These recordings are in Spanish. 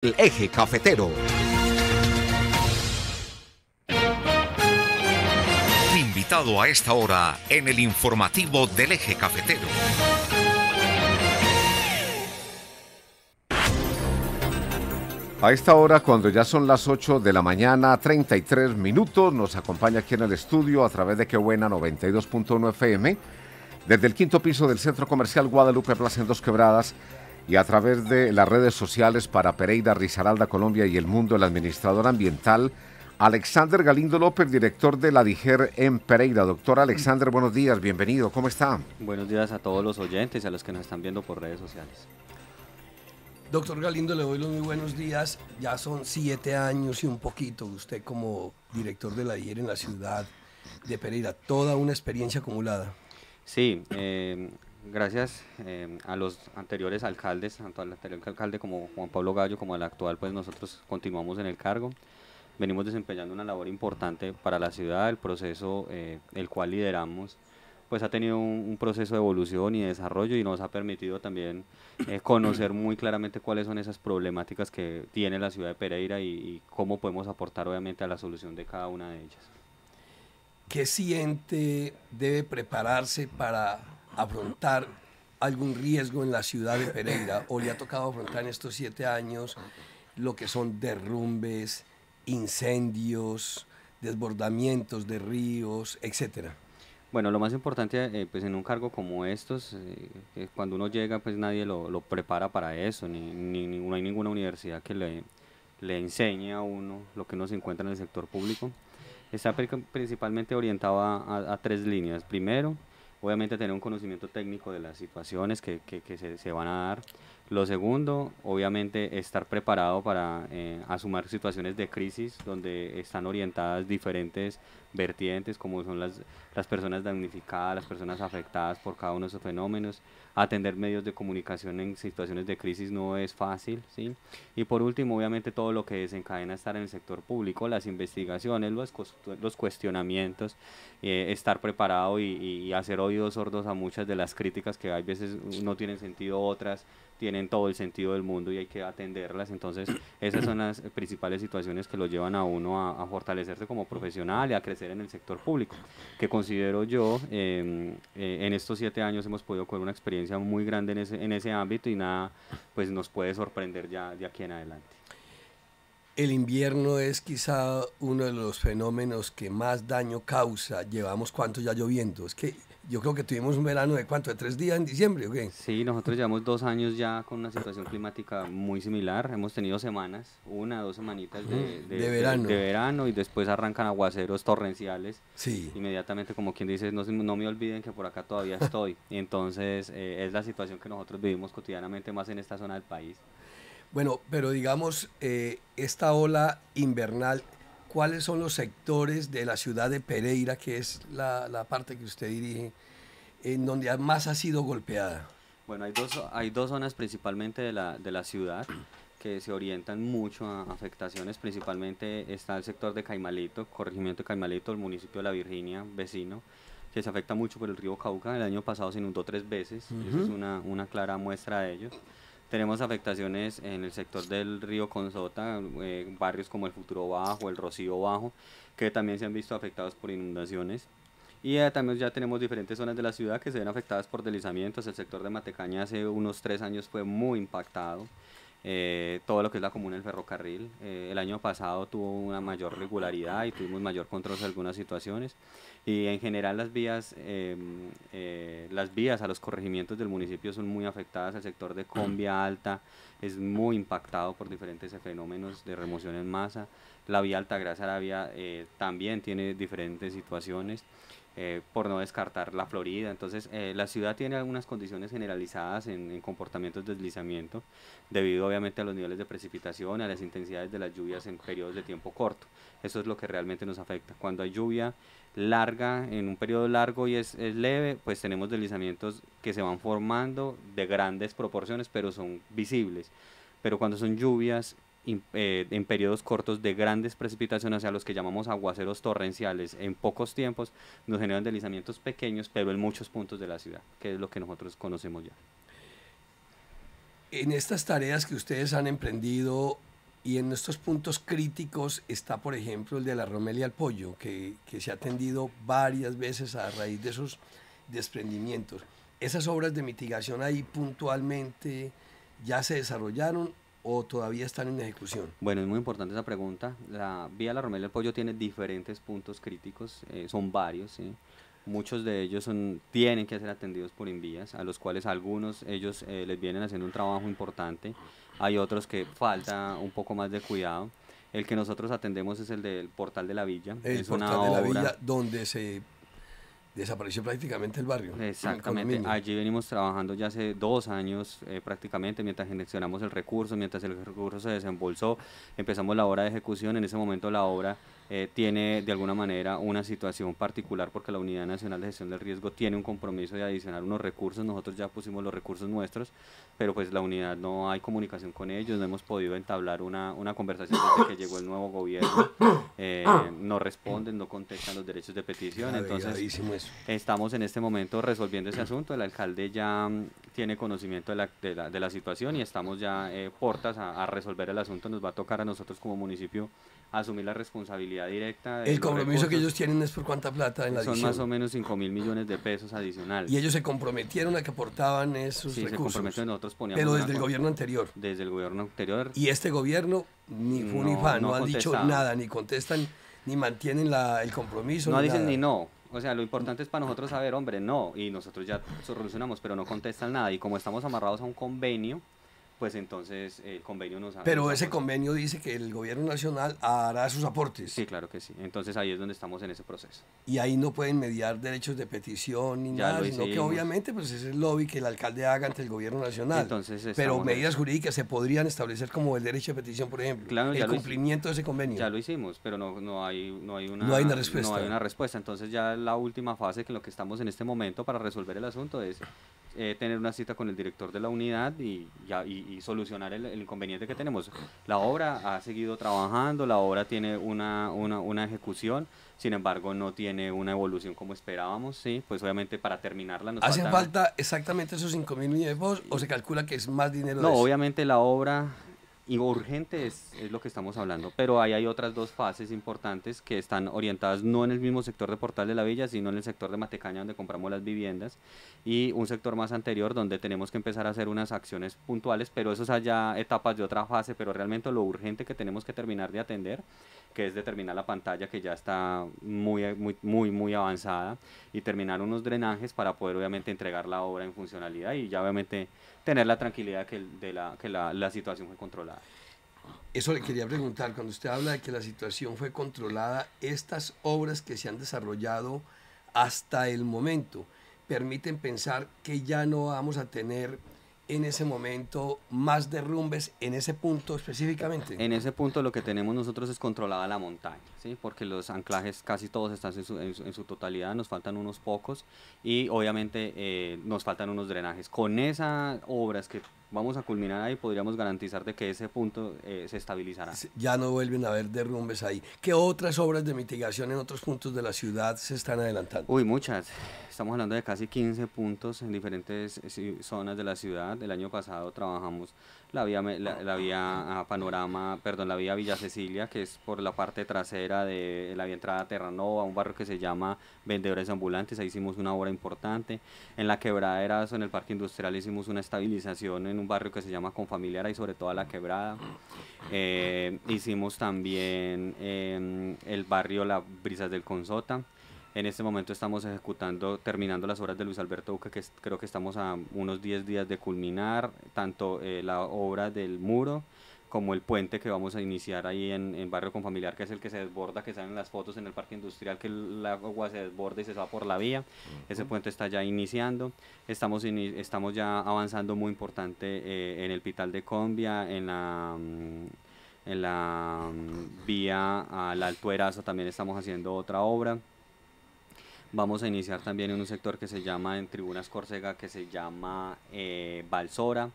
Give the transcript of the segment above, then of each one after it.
El Eje Cafetero. Invitado a esta hora en el informativo del Eje Cafetero. A esta hora, cuando ya son las 8 de la mañana, 33 minutos, nos acompaña aquí en el estudio a través de Qué Buena 92.1 FM, desde el quinto piso del Centro Comercial Guadalupe Plaza en Dos Quebradas, y a través de las redes sociales para Pereira, Risaralda, Colombia y el mundo, el administrador ambiental Alexander Galindo López, director de la DIGER en Pereira. Doctor Alexander, buenos días, bienvenido, ¿cómo está? Buenos días a todos los oyentes y a los que nos están viendo por redes sociales. Doctor Galindo, le doy los muy buenos días. Ya son 7 años y un poquito usted como director de la DIGER en la ciudad de Pereira. Toda una experiencia acumulada. Sí, gracias a los anteriores alcaldes, tanto al anterior alcalde como Juan Pablo Gallo como al actual, pues nosotros continuamos en el cargo. Venimos desempeñando una labor importante para la ciudad. El proceso el cual lideramos pues ha tenido un proceso de evolución y desarrollo y nos ha permitido también conocer muy claramente cuáles son esas problemáticas que tiene la ciudad de Pereira y cómo podemos aportar obviamente a la solución de cada una de ellas. ¿Qué siente debe prepararse para afrontar algún riesgo en la ciudad de Pereira? ¿O le ha tocado afrontar en estos 7 años lo que son derrumbes, incendios, desbordamientos de ríos, etcétera? Bueno, lo más importante pues en un cargo como estos, cuando uno llega pues nadie lo prepara para eso, no hay ninguna universidad que le enseñe a uno lo que uno se encuentra en el sector público. Está principalmente orientado a 3 líneas. Primero, obviamente tener un conocimiento técnico de las situaciones que se van a dar. Lo segundo, obviamente estar preparado para asumir situaciones de crisis donde están orientadas diferentes vertientes, como son las personas damnificadas, las personas afectadas por cada uno de esos fenómenos. Atender medios de comunicación en situaciones de crisis no es fácil, ¿sí? Y por último, obviamente todo lo que desencadena estar en el sector público, las investigaciones, los cuestionamientos, estar preparado y hacer oídos sordos a muchas de las críticas que a veces no tienen sentido, otras tienen todo el sentido del mundo y hay que atenderlas. Entonces esas son las principales situaciones que lo llevan a uno a fortalecerse como profesional y a crecer en el sector público, que considero yo en estos 7 años hemos podido con una experiencia muy grande en ese ámbito y nada pues nos puede sorprender ya de aquí en adelante. El invierno es quizá uno de los fenómenos que más daño causa. Llevamos cuánto ya lloviendo. Es que yo creo que tuvimos un verano de cuánto, de 3 días en diciembre, ¿o qué? Sí, nosotros llevamos 2 años ya con una situación climática muy similar. Hemos tenido semanas, 1 o 2 semanitas de verano y después arrancan aguaceros torrenciales. Sí. Inmediatamente, como quien dice, no me olviden que por acá todavía estoy. Y entonces es la situación que nosotros vivimos cotidianamente más en esta zona del país. Bueno, pero digamos, esta ola invernal, ¿cuáles son los sectores de la ciudad de Pereira, que es la parte que usted dirige, en donde más ha sido golpeada? Bueno, hay dos zonas principalmente de la ciudad que se orientan mucho a afectaciones. Principalmente está el sector de Caimalito, corregimiento de Caimalito, el municipio de La Virginia, vecino, que se afecta mucho por el río Cauca. El año pasado se inundó 3 veces, eso es una clara muestra de ello. Tenemos afectaciones en el sector del río Consota, barrios como el Futuro Bajo, el Rocío Bajo, que también se han visto afectados por inundaciones. Y también ya tenemos diferentes zonas de la ciudad que se ven afectadas por deslizamientos. El sector de Matecaña hace unos 3 años fue muy impactado. Todo lo que es la comuna del ferrocarril. El año pasado tuvo una mayor regularidad y tuvimos mayor control de algunas situaciones. Y en general las vías a los corregimientos del municipio son muy afectadas. El sector de Convia Alta es muy impactado por diferentes fenómenos de remoción en masa. La vía Altagracia Arabia también tiene diferentes situaciones. Por no descartar la Florida. Entonces la ciudad tiene algunas condiciones generalizadas en comportamientos de deslizamiento, debido obviamente a los niveles de precipitación, a las intensidades de las lluvias en periodos de tiempo corto. Eso es lo que realmente nos afecta. Cuando hay lluvia larga, en un periodo largo y es leve, pues tenemos deslizamientos que se van formando de grandes proporciones, pero son visibles. Pero cuando son lluvias en periodos cortos de grandes precipitaciones, o sea, los que llamamos aguaceros torrenciales, en pocos tiempos nos generan deslizamientos pequeños, pero en muchos puntos de la ciudad, que es lo que nosotros conocemos ya. En estas tareas que ustedes han emprendido, Y en estos puntos críticos está, por ejemplo, el de la Romelia al Pollo, que se ha atendido varias veces a raíz de esos desprendimientos. ¿Esas obras de mitigación ahí puntualmente ya se desarrollaron o todavía están en ejecución? Bueno, es muy importante esa pregunta. La vía La Romelia del Pollo tiene diferentes puntos críticos, son varios, ¿sí? Muchos de ellos tienen que ser atendidos por Invías, a los cuales algunos ellos les vienen haciendo un trabajo importante. Hay otros que falta un poco más de cuidado. El que nosotros atendemos es el del Portal de la Villa. El es Portal una de la obra, Villa, donde se desapareció prácticamente el barrio. exactamente, allí venimos trabajando ya hace 2 años prácticamente, mientras gestionamos el recurso, mientras el recurso se desembolsó, empezamos la obra de ejecución. En ese momento la obra tiene de alguna manera una situación particular porque la Unidad Nacional de Gestión del Riesgo tiene un compromiso de adicionar unos recursos. Nosotros ya pusimos los recursos nuestros, pero pues la unidad no hay comunicación con ellos, no hemos podido entablar una conversación desde que llegó el nuevo gobierno. No responden, no contestan los derechos de petición. Entonces estamos en este momento resolviendo ese asunto. El alcalde ya tiene conocimiento de la situación y estamos ya portas a resolver el asunto. Nos va a tocar a nosotros como municipio asumir la responsabilidad directa. El compromiso que ellos tienen es por cuánta plata en la son adición. Más o menos 5.000 millones de pesos adicionales. Y ellos se comprometieron a que aportaban esos sí, recursos. Se comprometieron, nosotros poníamos. Pero desde el gobierno anterior. Desde el gobierno anterior. Y este gobierno ni fu ni fa, no han dicho nada, ni contestan, ni mantienen el compromiso. No dicen nada. Ni no. O sea, lo importante es para nosotros saber, hombre, no, y nosotros ya solucionamos, pero no contestan nada. Y como estamos amarrados a un convenio, pues entonces el convenio nos... Pero ese convenio dice que el gobierno nacional hará sus aportes. Sí, claro que sí. Entonces ahí es donde estamos en ese proceso. Y ahí no pueden mediar derechos de petición ni nada, sino que obviamente pues es el lobby que el alcalde haga ante el gobierno nacional. Entonces, pero medidas jurídicas se podrían establecer como el derecho de petición, por ejemplo, claro, el cumplimiento de ese convenio. Ya lo hicimos, pero no hay una respuesta. No hay una respuesta. Entonces ya la última fase, que en lo que estamos en este momento para resolver el asunto es tener una cita con el director de la unidad y solucionar el inconveniente que tenemos. La obra ha seguido trabajando, la obra tiene una ejecución, sin embargo no tiene una evolución como esperábamos, ¿sí? Pues obviamente para terminarla nos ¿Hacen falta exactamente esos 5.000 millones de pesos o se calcula que es más dinero? No, obviamente la obra... Y urgente es lo que estamos hablando, pero ahí hay otras dos fases importantes que están orientadas no en el mismo sector de Portal de la Villa, sino en el sector de Matecaña, donde compramos las viviendas, y un sector más anterior donde tenemos que empezar a hacer unas acciones puntuales, pero eso es ya etapas de otra fase. Pero realmente lo urgente que tenemos que terminar de atender, que es determinar la pantalla, que ya está muy avanzada, y terminar unos drenajes para poder obviamente entregar la obra en funcionalidad y ya obviamente tener la tranquilidad que la situación fue controlada. Eso le quería preguntar, cuando usted habla de que la situación fue controlada, estas obras que se han desarrollado hasta el momento permiten pensar que ya no vamos a tener en ese momento más derrumbes en ese punto específicamente. En ese punto lo que tenemos nosotros es controlada la montaña, ¿sí? Porque los anclajes casi todos están en su totalidad, nos faltan unos pocos y obviamente nos faltan unos drenajes. Con esas obras que vamos a culminar ahí podríamos garantizar de que ese punto se estabilizará. Ya no vuelven a haber derrumbes ahí. ¿Qué otras obras de mitigación en otros puntos de la ciudad se están adelantando? Uy, muchas. Estamos hablando de casi 15 puntos en diferentes zonas de la ciudad. El año pasado trabajamos la vía Panorama, perdón, la vía Villa Cecilia, que es por la parte trasera de la vía entrada a Terranova, un barrio que se llama Vendedores Ambulantes. Ahí hicimos una obra importante. En la Quebrada Erazo, en el Parque Industrial, hicimos una estabilización en un barrio que se llama Confamiliar y sobre todo a la Quebrada. Hicimos también el barrio Las Brisas del Consota. En este momento estamos terminando las obras de Luis Alberto Duque, que creo que estamos a unos 10 días de culminar, tanto la obra del muro como el puente que vamos a iniciar ahí en Barrio Confamiliar, que es el que se desborda, que salen las fotos en el Parque Industrial, que el agua se desborda y se va por la vía. Ese puente está ya iniciando. Estamos ya avanzando muy importante en el Pital de Combia, en la vía al Alto Erazo también estamos haciendo otra obra. Vamos a iniciar también en un sector que se llama, en Tribunas Córcega, que se llama Balsora.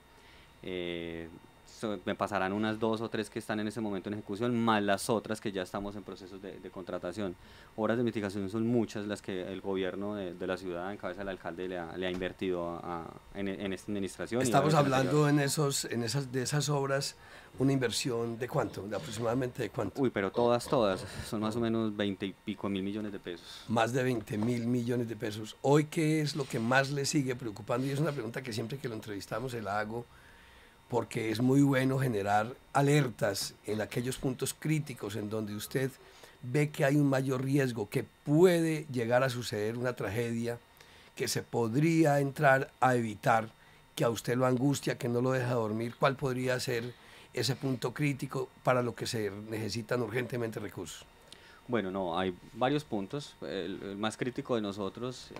me pasarán unas 2 o 3 que están en ese momento en ejecución, más las otras que ya estamos en procesos de contratación. Obras de mitigación son muchas las que el gobierno de la ciudad, en cabeza del alcalde, le ha invertido en esta administración. Estamos hablando de esas obras, una inversión ¿de cuánto? ¿De aproximadamente de cuánto? Uy, pero todas, son más o menos 20 y pico mil millones de pesos. Más de 20.000 millones de pesos. Hoy, ¿qué es lo que más le sigue preocupando? Y es una pregunta que siempre que lo entrevistamos se la hago, porque es muy bueno generar alertas en aquellos puntos críticos en donde usted ve que hay un mayor riesgo, que puede llegar a suceder una tragedia, que se podría entrar a evitar, que a usted lo angustia, que no lo deja dormir. ¿Cuál podría ser ese punto crítico para lo que se necesitan urgentemente recursos? Bueno, no, hay varios puntos. El más crítico de nosotros,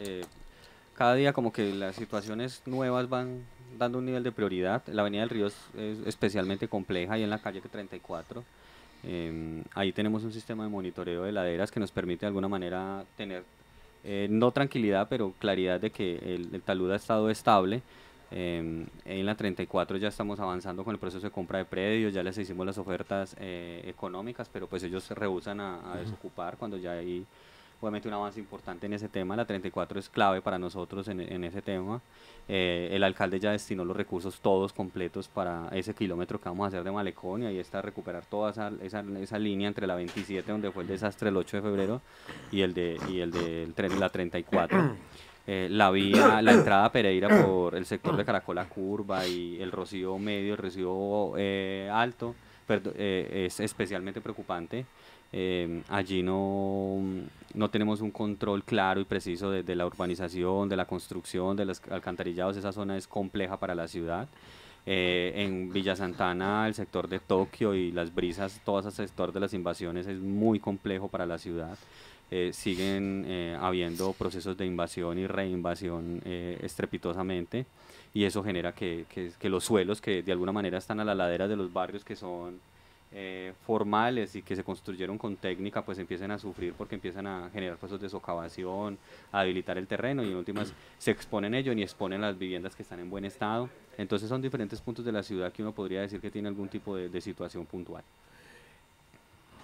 cada día como que las situaciones nuevas van dando un nivel de prioridad. La Avenida del Río es especialmente compleja, y en la calle 34. Ahí tenemos un sistema de monitoreo de laderas que nos permite de alguna manera tener, no tranquilidad, pero claridad de que el talud ha estado estable. En la 34 ya estamos avanzando con el proceso de compra de predios, ya les hicimos las ofertas económicas, pero pues ellos se rehúsan a desocupar cuando ya hay obviamente un avance importante en ese tema. La 34 es clave para nosotros en ese tema. El alcalde ya destinó los recursos todos completos para ese kilómetro que vamos a hacer de Malecón, y ahí está recuperar toda esa línea entre la 27, donde fue el desastre el 8 de febrero, y el tren, la 34. La vía, la entrada a Pereira por el sector de Caracola Curva y el Rocío Medio, el Rocío Alto, es especialmente preocupante. Allí no tenemos un control claro y preciso de la urbanización, de la construcción, de los alcantarillados. Esa zona es compleja para la ciudad. En Villa Santana, el sector de Tokio y Las Brisas, todo ese sector de las invasiones es muy complejo para la ciudad. Siguen habiendo procesos de invasión y reinvasión estrepitosamente, y eso genera que los suelos que de alguna manera están a la ladera de los barrios que son formales y que se construyeron con técnica, pues empiezan a sufrir, porque empiezan a generar procesos de socavación, a debilitar el terreno, y en últimas se exponen ellos y exponen las viviendas que están en buen estado. Entonces son diferentes puntos de la ciudad que uno podría decir que tiene algún tipo de situación puntual.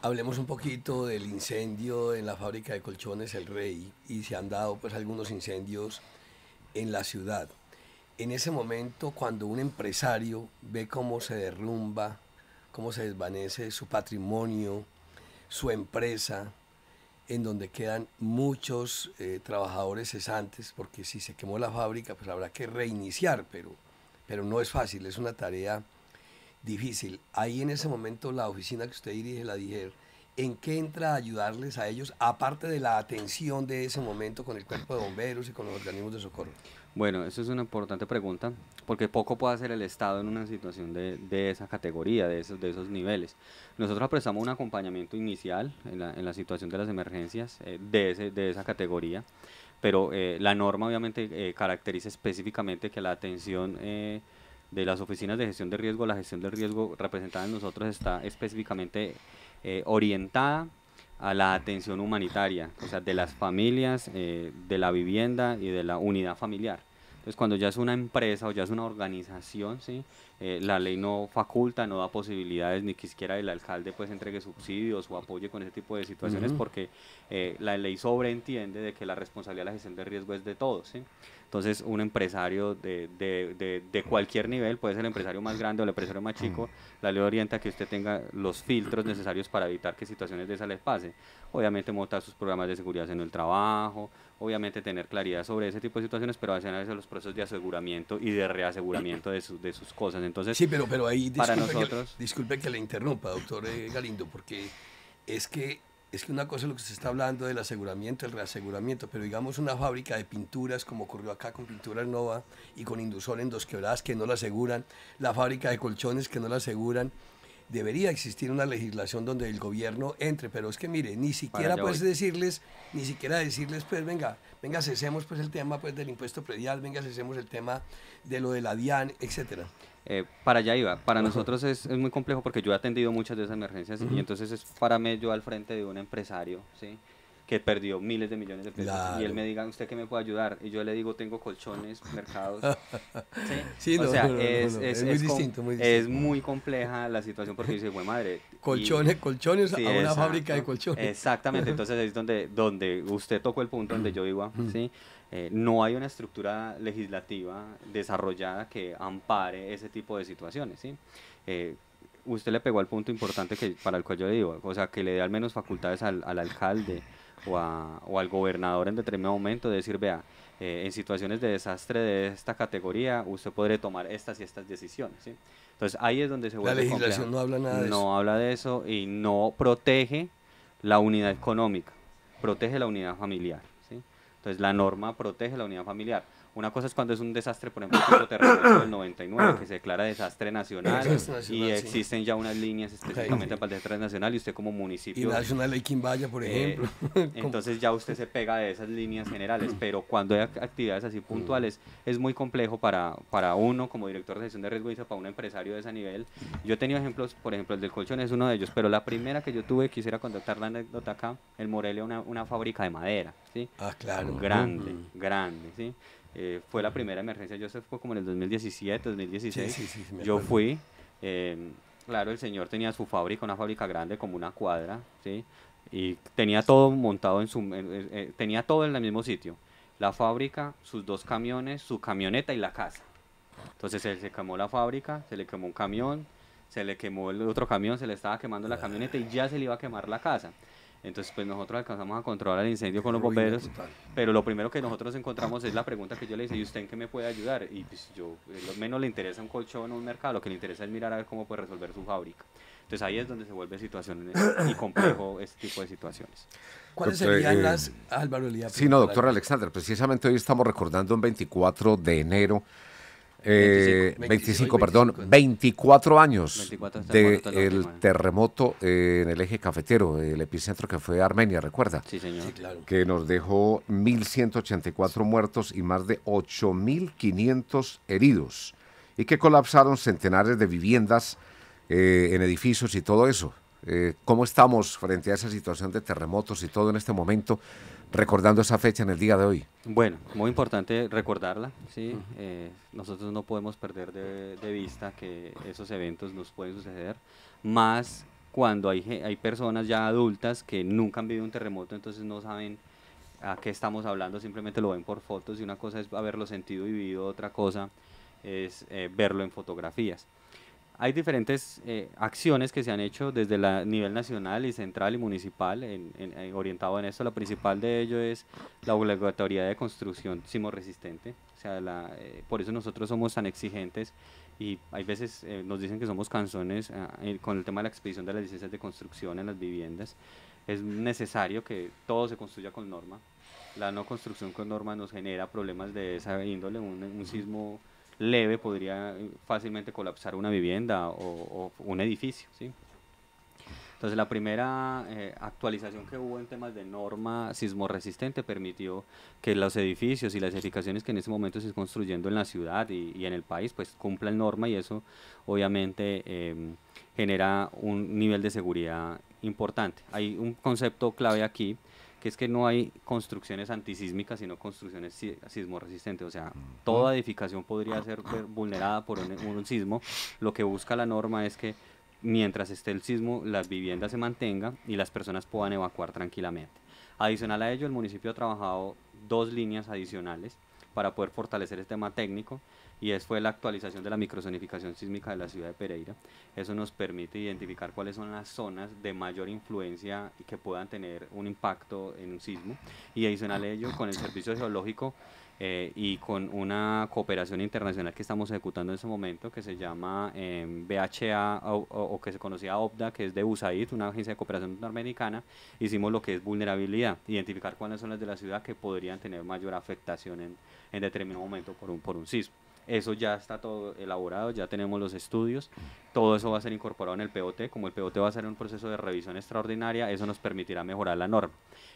Hablemos un poquito del incendio en la fábrica de colchones El Rey, y se han dado pues algunos incendios en la ciudad. En ese momento, cuando un empresario ve cómo se derrumba, cómo se desvanece su patrimonio, su empresa, en donde quedan muchos trabajadores cesantes, porque si se quemó la fábrica, pues habrá que reiniciar, pero no es fácil, es una tarea difícil. Ahí en ese momento la oficina que usted dirige, la DIGER, ¿en qué entra a ayudarles a ellos, aparte de la atención de ese momento con el cuerpo de bomberos y con los organismos de socorro? Bueno, eso es una importante pregunta, porque poco puede hacer el Estado en una situación de esa categoría, de esos niveles. Nosotros prestamos un acompañamiento inicial en la situación de las emergencias de esa categoría, pero la norma obviamente caracteriza específicamente que la atención de las oficinas de gestión de riesgo, la gestión del riesgo representada en nosotros está específicamente orientada a la atención humanitaria, o sea, de las familias, de la vivienda y de la unidad familiar. Entonces, cuando ya es una empresa o ya es una organización, ¿sí? La ley no faculta, no da posibilidades, ni que siquiera el alcalde pues entregue subsidios o apoye con ese tipo de situaciones, porque la ley sobreentiende de que la responsabilidad de la gestión de riesgo es de todos, ¿sí? Entonces, un empresario de cualquier nivel, puede ser el empresario más grande o el empresario más chico, la ley orienta a que usted tenga los filtros necesarios para evitar que situaciones de esas les pase. Obviamente, montar sus programas de seguridad en el trabajo, obviamente tener claridad sobre ese tipo de situaciones, pero hacen a veces los procesos de aseguramiento y de reaseguramiento de sus cosas. Entonces, sí, pero ahí para nosotros, disculpe que le interrumpa, doctor Galindo, porque es que una cosa es lo que se está hablando del aseguramiento, el reaseguramiento, pero digamos una fábrica de pinturas, como ocurrió acá con Pinturas Nova y con Indusol en Dos Quebradas, que no la aseguran, la fábrica de colchones que no la aseguran. Debería existir una legislación donde el gobierno entre, pero es que mire, ni siquiera decirles, pues venga, cesemos pues el tema pues del impuesto predial, venga, cesemos el tema de lo de la DIAN, etcétera. Para allá iba. Para nosotros es muy complejo, porque yo he atendido muchas de esas emergencias, y entonces es pararme yo al frente de un empresario, ¿sí? que perdió miles de millones de pesos, Claro. y él me diga, ¿usted qué me puede ayudar? Y yo le digo, tengo colchones, mercados. ¿Sí? Sí, O no, sea, no, no, no, es muy distinto, muy es distinto. muy compleja la situación porque dice, güey madre. Colchones Sí, a una exacto, fábrica de colchones. Exactamente, entonces es donde usted tocó el punto donde yo iba, ¿sí? No hay una estructura legislativa desarrollada que ampare ese tipo de situaciones, ¿sí? Usted le pegó al punto importante para el cual yo digo, o sea, que le dé al menos facultades al alcalde o al gobernador en determinado momento de decir, vea, en situaciones de desastre de esta categoría, usted podrá tomar estas y estas decisiones, ¿sí? Entonces ahí es donde se La vuelve legislación complejo. no habla nada de eso. No habla de eso y no protege la unidad económica, protege la unidad familiar, ¿sí? Entonces la norma protege la unidad familiar. Una cosa es cuando es un desastre, por ejemplo, tipo terremoto del 99, que se declara desastre nacional, Desastre y nacional, sí. existen ya unas líneas específicamente Sí. para el desastre nacional, y usted como Y municipio... nace una ley Quimbaya, por ejemplo. entonces ya usted se pega de esas líneas generales, pero cuando hay actividades así puntuales es muy complejo para uno como director de gestión de riesgo y para un empresario de ese nivel. Yo he tenido ejemplos, por ejemplo el del colchón es uno de ellos, pero la primera que yo tuve, quisiera contar la anécdota acá, en Morelia una fábrica de madera, ¿sí? Ah, claro. Grande, grande, ¿sí? Fue la primera emergencia, yo fue como en el 2017, 2016, Sí, me yo acuerdo. fui, claro, el señor tenía su fábrica, una fábrica grande como una cuadra, ¿sí? Y tenía todo montado tenía todo en el mismo sitio, la fábrica, sus 2 camiones, su camioneta y la casa. Entonces se quemó la fábrica, se le quemó un camión, se le quemó el otro camión, se le estaba quemando la camioneta y ya se le iba a quemar la casa. Entonces, pues nosotros alcanzamos a controlar el incendio con los Ruina bomberos, total. pero lo primero que nosotros encontramos es la pregunta que yo le hice, ¿y usted en qué me puede ayudar? Y pues yo, lo menos le interesa un colchón o un mercado, lo que le interesa es mirar a ver cómo puede resolver su fábrica. Entonces ahí es donde se vuelve situaciones y complejo este tipo de situaciones. ¿Cuáles Doctor, serían las, Álvaro Elías? Sí, no, doctor Alexander, precisamente hoy estamos recordando un 24 de enero, 25, perdón, 24 años 24 hasta del cuando te lo último. terremoto en el eje cafetero, el epicentro que fue Armenia, ¿recuerda? Sí, señor. Sí, claro. Que nos dejó 1.184 muertos y más de 8.500 heridos, y que colapsaron centenares de viviendas en edificios y todo eso. ¿Cómo estamos frente a esa situación de terremotos y todo en este momento, recordando esa fecha en el día de hoy? Bueno, muy importante recordarla, ¿sí? Nosotros no podemos perder de vista que esos eventos nos pueden suceder, más cuando hay personas ya adultas que nunca han vivido un terremoto, entonces no saben a qué estamos hablando, simplemente lo ven por fotos, y una cosa es haberlo sentido y vivido, otra cosa es verlo en fotografías. Hay diferentes acciones que se han hecho desde el nivel nacional y central y municipal orientado en esto. La principal de ello es la obligatoriedad de construcción sismorresistente. O sea, por eso nosotros somos tan exigentes, y hay veces nos dicen que somos canzones con el tema de la expedición de las licencias de construcción en las viviendas. Es necesario que todo se construya con norma. La no construcción con norma nos genera problemas de esa índole. Un sismo leve podría fácilmente colapsar una vivienda o un edificio, ¿sí? Entonces la primera actualización que hubo en temas de norma sismorresistente permitió que los edificios y las edificaciones que en ese momento se están construyendo en la ciudad y en el país pues cumplan norma, y eso obviamente genera un nivel de seguridad importante. Hay un concepto clave aquí, que es que no hay construcciones antisísmicas, sino construcciones sismorresistentes. O sea, toda edificación podría ser vulnerada por un sismo. Lo que busca la norma es que mientras esté el sismo, las viviendas se mantengan y las personas puedan evacuar tranquilamente. Adicional a ello, el municipio ha trabajado 2 líneas adicionales para poder fortalecer el tema técnico, y fue la actualización de la microzonificación sísmica de la ciudad de Pereira. Eso nos permite identificar cuáles son las zonas de mayor influencia y que puedan tener un impacto en un sismo, y adicional a ello, con el servicio geológico y con una cooperación internacional que estamos ejecutando en este momento, que se llama BHA o que se conocía OBDA, que es de USAID, una agencia de cooperación norteamericana. Hicimos lo que es vulnerabilidad, identificar cuáles son las de la ciudad que podrían tener mayor afectación en determinado momento por un sismo. Eso ya está todo elaborado, ya tenemos los estudios, todo eso va a ser incorporado en el POT. Como el POT va a ser un proceso de revisión extraordinaria, eso nos permitirá mejorar la norma.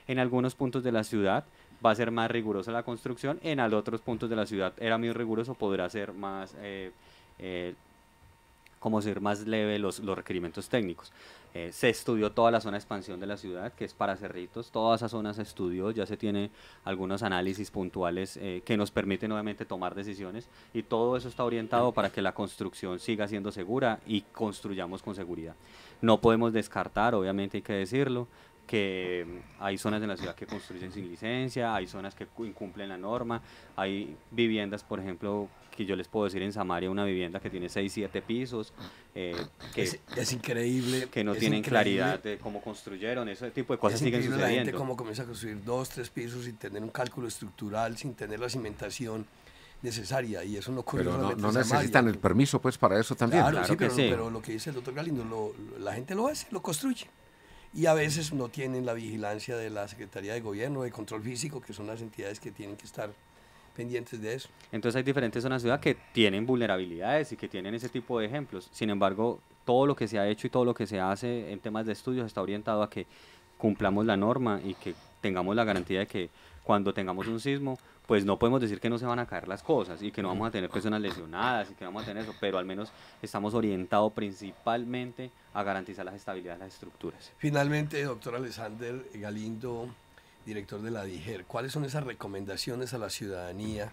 En algunos puntos de la ciudad va a ser más rigurosa la construcción, en otros puntos de la ciudad era muy riguroso, podrá ser más como ser más leve los requerimientos técnicos. Se estudió toda la zona de expansión de la ciudad, que es para Cerritos, toda esa zona se estudió, ya se tiene algunos análisis puntuales que nos permiten obviamente tomar decisiones, y todo eso está orientado para que la construcción siga siendo segura y construyamos con seguridad. No podemos descartar, obviamente hay que decirlo, que hay zonas en la ciudad que construyen sin licencia, hay zonas que incumplen la norma, hay viviendas, por ejemplo, que yo les puedo decir en Samaria, una vivienda que tiene 6, 7 pisos, que es increíble. Que no tienen claridad de cómo construyeron, ese tipo de cosas siguen sucediendo. La gente cómo comienza a construir 2, 3 pisos sin tener un cálculo estructural, sin tener la cimentación necesaria, y eso no ocurre. Pero no necesitan el permiso pues para eso también. Claro, sí, pero lo que dice el doctor Galindo, la gente lo hace, lo construye. Y a veces no tienen la vigilancia de la Secretaría de Gobierno, de Control Físico, que son las entidades que tienen que estar pendientes de eso. Entonces hay diferentes zonas de ciudad que tienen vulnerabilidades y que tienen ese tipo de ejemplos. Sin embargo, todo lo que se ha hecho y todo lo que se hace en temas de estudios está orientado a que cumplamos la norma y que tengamos la garantía de que cuando tengamos un sismo, pues no podemos decir que no se van a caer las cosas y que no vamos a tener personas lesionadas y que vamos a tener eso, pero al menos estamos orientados principalmente a garantizar la estabilidad de las estructuras. Finalmente, doctor Alexander Galindo, director de la DIGER, ¿cuáles son esas recomendaciones a la ciudadanía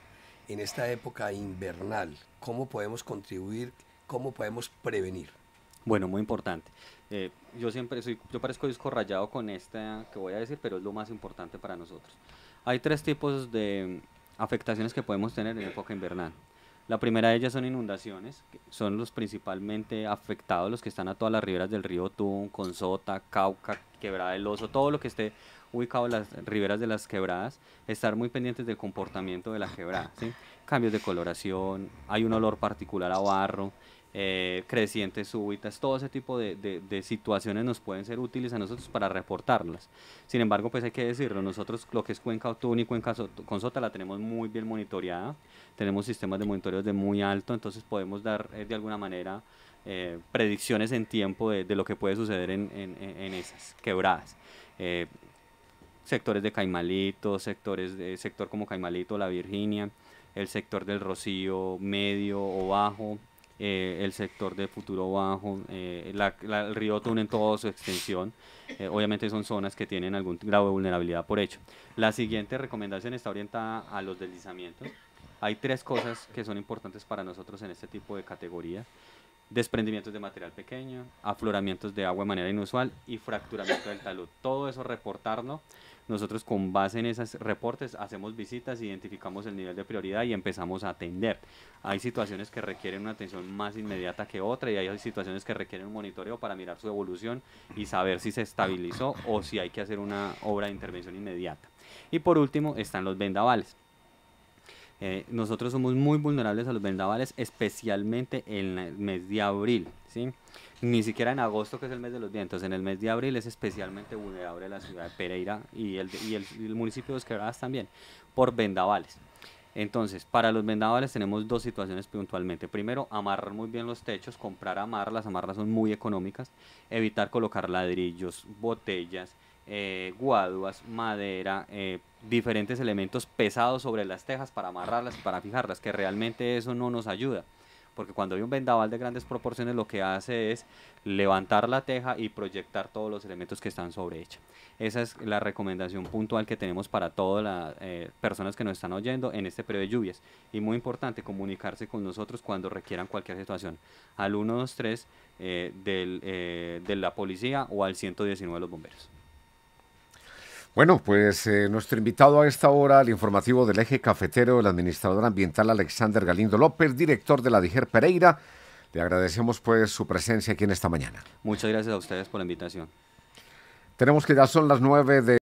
en esta época invernal? ¿Cómo podemos contribuir? ¿Cómo podemos prevenir? Bueno, muy importante. Yo parezco disco rayado con esta que voy a decir, pero es lo más importante para nosotros. Hay 3 tipos de afectaciones que podemos tener en época invernal. La primera de ellas son inundaciones, que son los principalmente afectados, los que están a todas las riberas del río Tun, Consota, Cauca, Quebrada del Oso, todo lo que esté ubicado en las riberas de las quebradas, estar muy pendientes del comportamiento de la quebrada, ¿sí? Cambios de coloración, hay un olor particular a barro, crecientes súbitas, todo ese tipo de situaciones nos pueden ser útiles a nosotros para reportarlas. Sin embargo, pues hay que decirlo, nosotros lo que es Cuenca Otún y Cuenca Consota la tenemos muy bien monitoreada, tenemos sistemas de monitoreo de muy alto, entonces podemos dar de alguna manera predicciones en tiempo de lo que puede suceder en esas quebradas. Sectores de Caimalito, sector como Caimalito, La Virginia, el sector del Rocío medio o bajo, el sector de Futuro Bajo, el río Tun en toda su extensión. Obviamente son zonas que tienen algún grado de vulnerabilidad por hecho. La siguiente recomendación está orientada a los deslizamientos. Hay 3 cosas que son importantes para nosotros en este tipo de categoría: desprendimientos de material pequeño, afloramientos de agua de manera inusual y fracturamiento del talud. Todo eso reportarlo. Nosotros con base en esos reportes hacemos visitas, identificamos el nivel de prioridad y empezamos a atender. Hay situaciones que requieren una atención más inmediata que otra y hay situaciones que requieren un monitoreo para mirar su evolución y saber si se estabilizó o si hay que hacer una obra de intervención inmediata. Y por último están los vendavales. Nosotros somos muy vulnerables a los vendavales, especialmente en el mes de abril, ¿sí? Ni siquiera en agosto, que es el mes de los vientos, en el mes de abril es especialmente vulnerable la ciudad de Pereira y el municipio de Dos Quebradas también, por vendavales. Entonces, para los vendavales tenemos 2 situaciones puntualmente. Primero, amarrar muy bien los techos, comprar amarras, las amarras son muy económicas, evitar colocar ladrillos, botellas, guaduas, madera, diferentes elementos pesados sobre las tejas para amarrarlas, para fijarlas, que realmente eso no nos ayuda, porque cuando hay un vendaval de grandes proporciones lo que hace es levantar la teja y proyectar todos los elementos que están sobre ella. Esa es la recomendación puntual que tenemos para todas las personas que nos están oyendo en este periodo de lluvias. Y muy importante, comunicarse con nosotros cuando requieran cualquier situación, al 123 de la policía o al 119 de los bomberos. Bueno, pues nuestro invitado a esta hora al informativo del Eje Cafetero, el administrador ambiental Alexander Galindo López, director de la DIGER Pereira. Le agradecemos pues su presencia aquí en esta mañana. Muchas gracias a ustedes por la invitación. Tenemos que ya son las 9 de